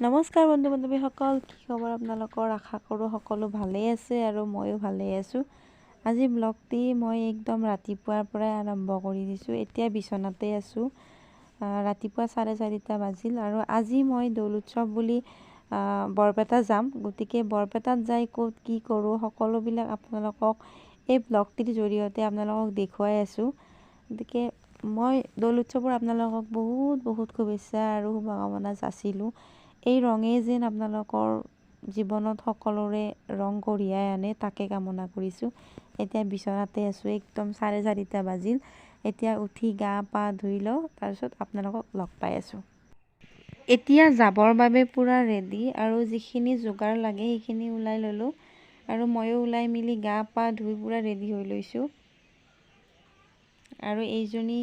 নমস্কাৰ বন্ধু বান্ধৱীসকল, কি খবৰ আপোনালোকৰ? আশা কৰোঁ সকলো ভালেই আছে আৰু ময়ো ভালেই আছোঁ। আজি ব্লগটি মই একদম ৰাতিপুৱাৰ পৰাই আৰম্ভ কৰি দিছোঁ। এতিয়া বিচনাতে আছোঁ। ৰাতিপুৱা 4:30 বাজিল আৰু আজি মই দৌল উৎসৱ বুলি বৰপেটা যাম। গতিকে বৰপেটাত যাই ক'ত কি কৰোঁ সকলোবিলাক আপোনালোকক এই ব্লগটিৰ জৰিয়তে আপোনালোকক দেখুৱাই আছোঁ। গতিকে মই দৌল উৎসৱৰ আপোনালোকক বহুত শুভেচ্ছা আৰু শুভকামনা যাচিলোঁ। এই ৰঙেই যেন আপোনালোকৰ জীৱনত সকলোৰে ৰং কঢ়িয়াই আনে তাকে কামনা কৰিছোঁ। এতিয়া বিচনাতে আছোঁ, একদম 4:30 বাজিল। এতিয়া উঠি গা পা ধুই লওঁ, তাৰপিছত আপোনালোকক লগ পাই আছোঁ। এতিয়া যাবৰ বাবে পূৰা ৰেডি আৰু যিখিনি যোগাৰ লাগে সেইখিনি ওলাই ল'লোঁ আৰু ময়ো ওলাই মেলি গা পা ধুই পূৰা ৰেডি হৈ লৈছোঁ। আৰু এইজনী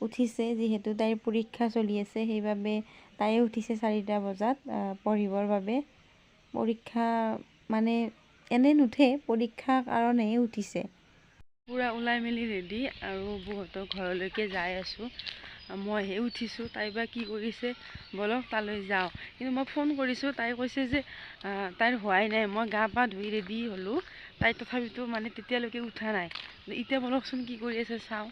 উঠিছে, যিহেতু তাইৰ পৰীক্ষা চলি আছে সেইবাবে তাইও উঠিছে 4টা বজাত পঢ়িবৰ বাবে। পৰীক্ষা মানে এনে নুঠে, পৰীক্ষাৰ কাৰণেহে উঠিছে। পূৰা ওলাই মেলি ৰেডি আৰু বহুতৰ ঘৰলৈকে যাই আছোঁ। মইহে উঠিছোঁ, তাই বা কি কৰিছে বলক তালৈ যাওঁ। কিন্তু মই ফোন কৰিছোঁ, তাই কৈছে যে তাইৰ হোৱাই নাই। মই গা পা ধুই ৰেডি হ'লোঁ, তাই তথাপিতো মানে তেতিয়ালৈকে উঠা নাই। এতিয়া বলকচোন কি কৰি আছে চাওঁ।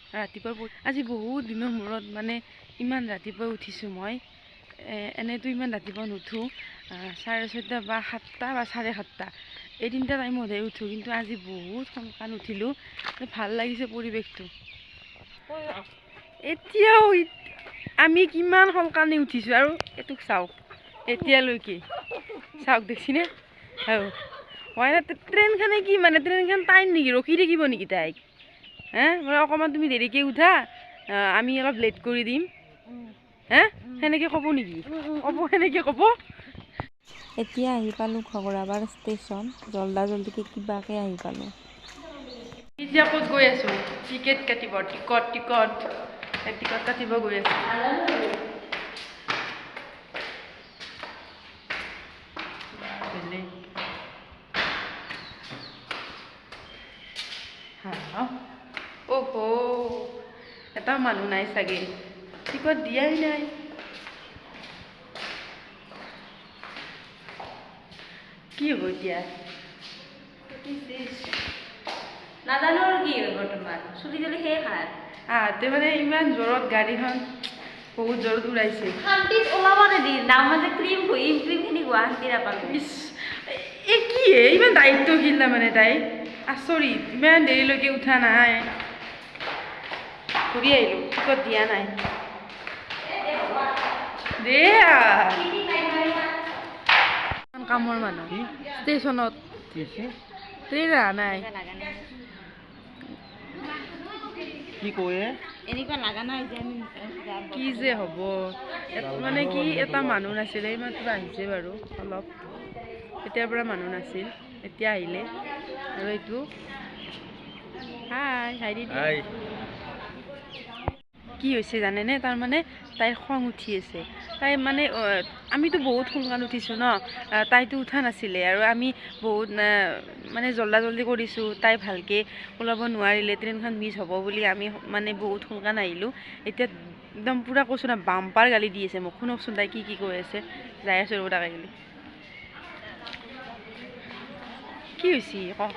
ৰাতিপুৱা আজি বহুত দিনৰ মূৰত মানে ইমান ৰাতিপুৱা উঠিছোঁ মই। এনেতো ইমান ৰাতিপুৱা নুঠোঁ, 6:30 বা 7টা বা 7:30 এই 3টা টাইমতহে উঠোঁ। কিন্তু আজি বহুত সোনকালে উঠিলোঁ, ভাল লাগিছে পৰিৱেশটো। এতিয়াও আমি কিমান সোনকালে উঠিছোঁ আৰু এইটোক চাওক এতিয়ালৈকে চাওক, দেখিছেনে? হয় না? ট্ৰেইনখনে কি মানে ট্ৰেইনখন টাইম নেকি, ৰখি থাকিব নেকি তাইক? মানে অকণমান তুমি দেৰিকৈ উঠা, আমি অলপ লেট কৰি দিম। সেনেকৈ ক'ব নেকি? সেনেকৈ ক'ব। এতিয়া আহি পালোঁ ঘগৰাবাৰ ষ্টেচন। জল্দিকে কিবাকৈ আহি পালোঁ। এতিয়া ক'ত গৈ আছোঁ? টিকেট কাটিব, টিকট কাটিব গৈ আছোঁ। অ'হো, এটা মানুহ নাই চাগে, টিকট দিয়াই নাই। কি হ'ব এতিয়া? নাজানো আৰু কি হয় বৰ্তমান, চুলি তুলি শেষ খায়। আহতে মানে ইমান জোৰত গাড়ীখন বহুত জোৰত উৰাইছে। শান্তিত ওলাব নিদি, নাম মাজে ক্ৰীম খিনি গুৱাহাটী নাপালো। এই কি ইমান দায়িত্বশীল তাৰমানে তাই, আচৰিত। ইমান দেৰিলৈকে উঠা নাই, ঘূৰি আহিলোঁ, টিকট দিয়া নাই। কামৰ মানুহ ষ্টেচনত ট্ৰেইন অহা নাই। কি কয় এনেকুৱা লাগা নাই যে কি যে হ'ব, মানে কি এটা মানুহ নাছিলে, এইমাত্ৰ আহিছে বাৰু। অলপ এতিয়াৰ পৰা মানুহ নাছিল, এতিয়া আহিলে। আৰু এইটো হাই কি হৈছে জানেনে? তাৰমানে তাইৰ খং উঠি আছে। তাই মানে আমিতো বহুত সোনকালে উঠিছোঁ ন, তাইতো উঠা নাছিলে আৰু আমি বহুত মানে জল্দি কৰিছোঁ। তাই ভালকৈ ওলাব নোৱাৰিলে, ট্ৰেইনখন মিছ হ'ব বুলি আমি মানে বহুত সোনকালে আহিলোঁ। এতিয়া একদম পূৰা কৈছোঁ না, বাম্পাৰ গালি দি আছে মোক। শুনকচোন তাই কি কৈ আছে। যাই আছোঁ ৰ'ব তাকে গালি। কি হৈছে কওক,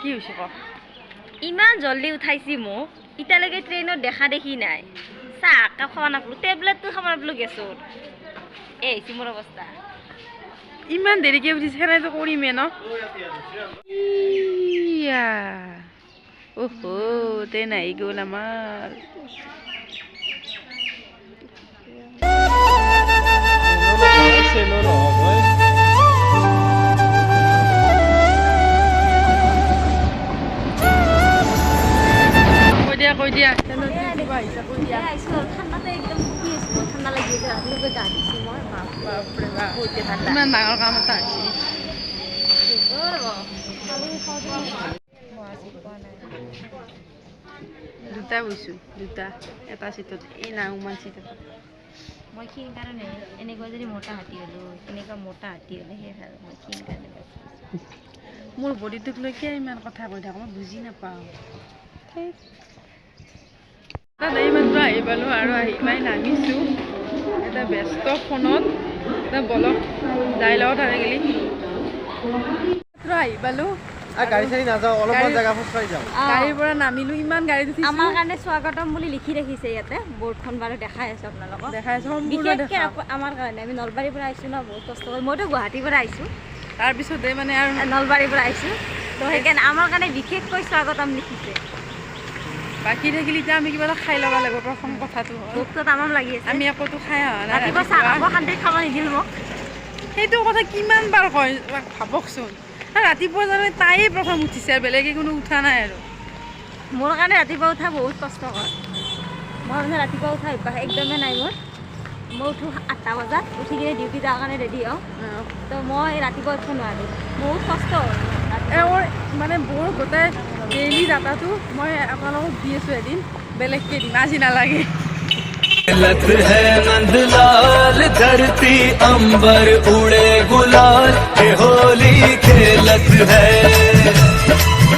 কি হৈছে কওক? ইমান জল্দি উঠাইছি মোক, এতিয়ালৈকে ট্ৰেইনত দেখা দেখি নাই। চাহ একাপ খাব নাপালোঁ, টেবলেটটো খাব নাপালোঁ গেছৰ। হৈছে মোৰ অৱস্থা। ইমান দেৰিকৈ উঠিছে, সেনেতো কৰিমে ন। অ'হো, ট্ৰেইন আহি গ'ল আমাৰ। কৈ দিয়া ঠাণ্ডাতে একদম বহি আছোঁ, ঠাণ্ডা লাগি আছে। ৰাতিপুৱা গা ধুইছোঁ মই, বাপৰে বাপ, ঠাণ্ডা। ইমান ডাঙৰ কাম এটা হৈছে। দুটা বৈছোঁ, এটা চিটত, এই নাওমান চিটত। মই ক্ষীণ কাৰণে, এনেকুৱা যদি মোটা হাতী হ'লোঁ, এনেকুৱা মোটা হাতী হ'লেহে ভাল। মই ক্ষীণ কাৰণে মোৰ বডিটোক লৈ কিয় ইমান কথা কৈ থাকোঁ, মই বুজি নাপাওঁ। তাত এইমাত্ৰ আহি পালোঁ আৰু আহি পাই নামিছোঁ এটা ব্যস্ত ফোনত। বলক যাই লওঁ তাৰে গেলি আহি পালোঁ গাড়ী চাড়ী নাযাওঁ অলপমান জেগা খোজকাঢ়ি যাওঁ গাড়ীৰ পৰা নামিলোঁ ইমান গাড়ী উঠিছোঁ আমাৰ কাৰণে স্বাগতম বুলি লিখি ৰাখিছে ইয়াতে বৰ্ডখন বাৰু দেখাই আছোঁ আপোনালোকক দেখাই আছোঁ সম্পূৰ্ণ বিশেষকৈ দেখা আমাৰ কাৰণে আমি নলবাৰীৰ পৰা আহিছোঁ ন বহুত কষ্ট কৰি মইতো গুৱাহাটীৰ পৰা আহিছোঁ তাৰপিছতে মানে আৰু নলবাৰীৰ পৰা আহিছোঁ তো সেইকাৰণে আমাৰ কাৰণে বিশেষকৈ স্বাগতম লিখিছে বাকী থাকিলে এতিয়া আমি কিবা এটা খাই ল'ব লাগিব প্ৰথম কথাটো হ'ল ভোকটো তামাম লাগি আছে আমি একোতো খাই অহা নাই ৰাতিপুৱা চাহ খাব শান্তিত খাব নিদিল মোক সেইটো কথা কিমান বাৰ কয় ভাবকচোন আৰু ৰাতিপুৱা জানে তাইয়ে প্ৰথম উঠিছে আৰু বেলেগে কোনো উঠা নাই আৰু মোৰ কাৰণে ৰাতিপুৱা উঠা বহুত কষ্টকৰ মই মানে ৰাতিপুৱা উঠা অভ্যাস একদমেই নাই মোৰ মই উঠোঁ 8টা বজাত উঠি কিনে ডিউটি যাৱাৰ কাৰণে ৰেডি হওঁ তো মই ৰাতিপুৱা উঠিব নোৱাৰোঁ বহুত কষ্ট মোৰ মানে বৰ গোটেই ডেইলি ডাটাটো মই আপোনালোকক দি আছোঁ এদিন বেলেগকৈ দিম আজি নালাগে लत है नंदलाल धरती अंबर उड़े गुलाल ये होली खेलत है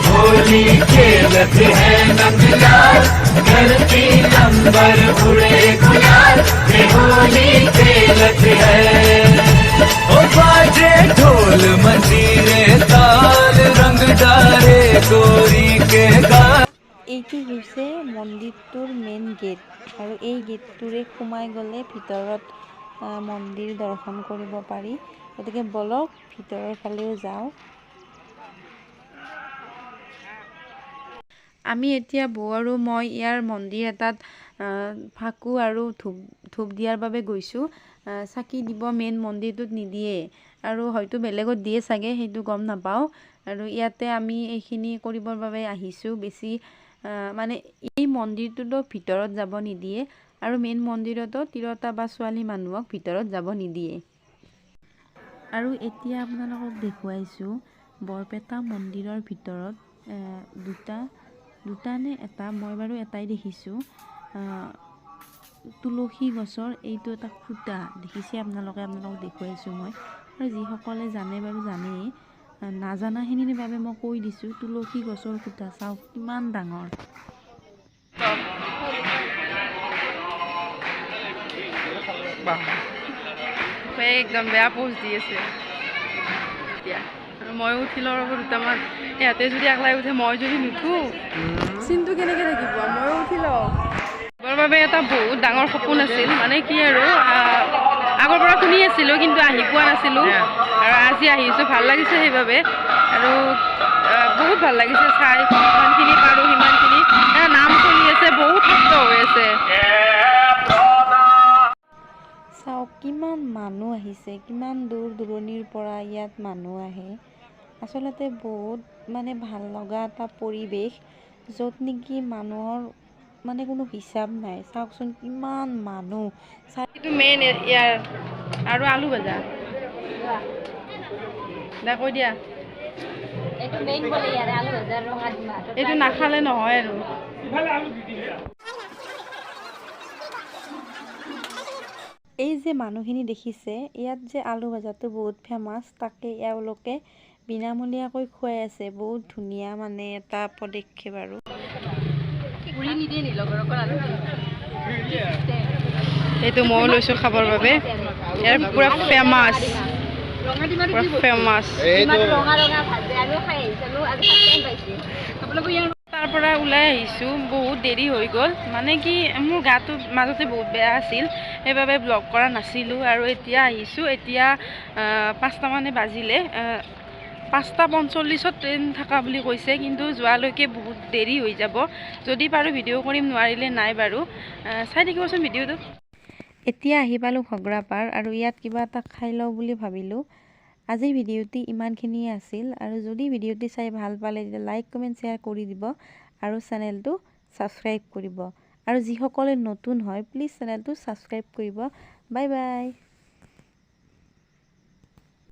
होली खेलत है नंदलाल धरती अंबर उड़े गुलाल ये होली खेलत है ओ बाजे ढोल मंजीरे ताल रंग डाले गोरी के गाल এইটো হৈছে মন্দিৰটোৰ মেইন গেট আৰু এই গেটটোৰে সোমাই গ'লে ভিতৰত মন্দিৰ দৰ্শন কৰিব পাৰি গতিকে বলক ভিতৰৰ ফালেও যাওঁ আমি এতিয়া বৌ আৰু মই ইয়াৰ মন্দিৰ এটাত ফাকু আৰু ধূপ দিয়াৰ বাবে গৈছোঁ চাকি দিব মেইন মন্দিৰটোত নিদিয়ে আৰু হয়তো বেলেগত দিয়ে চাগে সেইটো গম নাপাওঁ আৰু ইয়াতে আমি এইখিনি কৰিবৰ বাবে আহিছোঁ বেছি মানে এই মন্দিৰটোতো ভিতৰত যাব নিদিয়ে আৰু মেইন মন্দিৰতো তিৰোতা বা ছোৱালী মানুহক ভিতৰত যাব নিদিয়ে আৰু এতিয়া আপোনালোকক দেখুৱাইছোঁ বৰপেটা মন্দিৰৰ ভিতৰত দুটা নে এটা মই বাৰু এটাই দেখিছোঁ তুলসী গছৰ এইটো এটা খুঁটা দেখিছে আপোনালোকক দেখুৱাইছোঁ মই আৰু যিসকলে জানে বাৰু জানেই নাজানাখিনিৰ বাবে মই কৈ দিছোঁ তুলসী গছৰ খুঁটা চাওক কিমান ডাঙৰ একদম বেয়া পোজ দি আছে এতিয়া আৰু ময়ো উঠি লওঁ ৰ'ব দুটামান সিহঁতে যদি একলাই উঠে মই যদি নুঠোঁ চিনটো কেনেকৈ থাকিব ময়ো উঠি লওঁ মোৰ বাবে এটা বহুত ডাঙৰ সপোন আছিল মানে কি আৰু আগৰ পৰা শুনি আছিলোঁ কিন্তু আহি পোৱা নাছিলোঁ আৰু আজি আহিছোঁ ভাল লাগিছে সেইবাবে আৰু বহুত ভাল লাগিছে চাই যিমানখিনি পাৰোঁ সিমানখিনি নাম চলি আছে বহুত শব্দ হৈ আছে চাওক কিমান মানুহ আহিছে কিমান দূৰ দূৰণিৰ পৰা ইয়াত মানুহ আহে আচলতে বহুত মানে ভাল লগা এটা পৰিৱেশ য'ত নেকি মানুহৰ মানে কোনো হিচাপ নাই চাওকচোন কিমান মানুহ এইটো মেইন ইয়াৰ আৰু আলু ভাজা দে কৈ দিয়া এইটো মেইন বোলে ইয়াৰে আলু ভাজা ৰঙা ডিমা এইটো নাখালে নহয় আৰু এই যে মানুহখিনি দেখিছে ইয়াত যে আলু ভাজাটো বহুত ফেমাছ তাকে এওঁলোকে বিনামূলীয়াকৈ খুৱাই আছে বহুত ধুনীয়া মানে এটা পদক্ষেপ আৰু এইটো মই লৈছোঁ খাবৰ বাবে ইয়াৰ পুৰা ফেমাছ তাৰ পৰা ওলাই আহিছোঁ বহুত দেৰি হৈ গ'ল মানে কি মোৰ গাটো মাজতে বহুত বেয়া আছিল সেইবাবে ব্লগ কৰা নাছিলোঁ আৰু এতিয়া আহিছোঁ এতিয়া 5টা মানে বাজিলে 5:45 ট্ৰেইন থকা বুলি কৈছে কিন্তু যোৱালৈকে বহুত দেৰি হৈ যাব যদি পাৰোঁ ভিডিঅ' কৰিম নোৱাৰিলে নাই বাৰু চাই থাকিবচোন ভিডিঅ'টো এতিয়া আহি পালোঁ ঘগ্ৰাপাৰ আৰু ইয়াত কিবা এটা খাই লওঁ বুলি ভাবিলোঁ আজিৰ ভিডিঅ'টি ইমানখিনিয়ে আছিল আৰু যদি ভিডিঅ'টি চাই ভাল পালে তেতিয়া লাইক কমেণ্ট শ্বেয়াৰ কৰি দিব আৰু চেনেলটো ছাবস্ক্ৰাইব কৰিব আৰু যিসকলে নতুন হয় প্লিজ চেনেলটো ছাবস্ক্ৰাইব কৰিব বাই বাই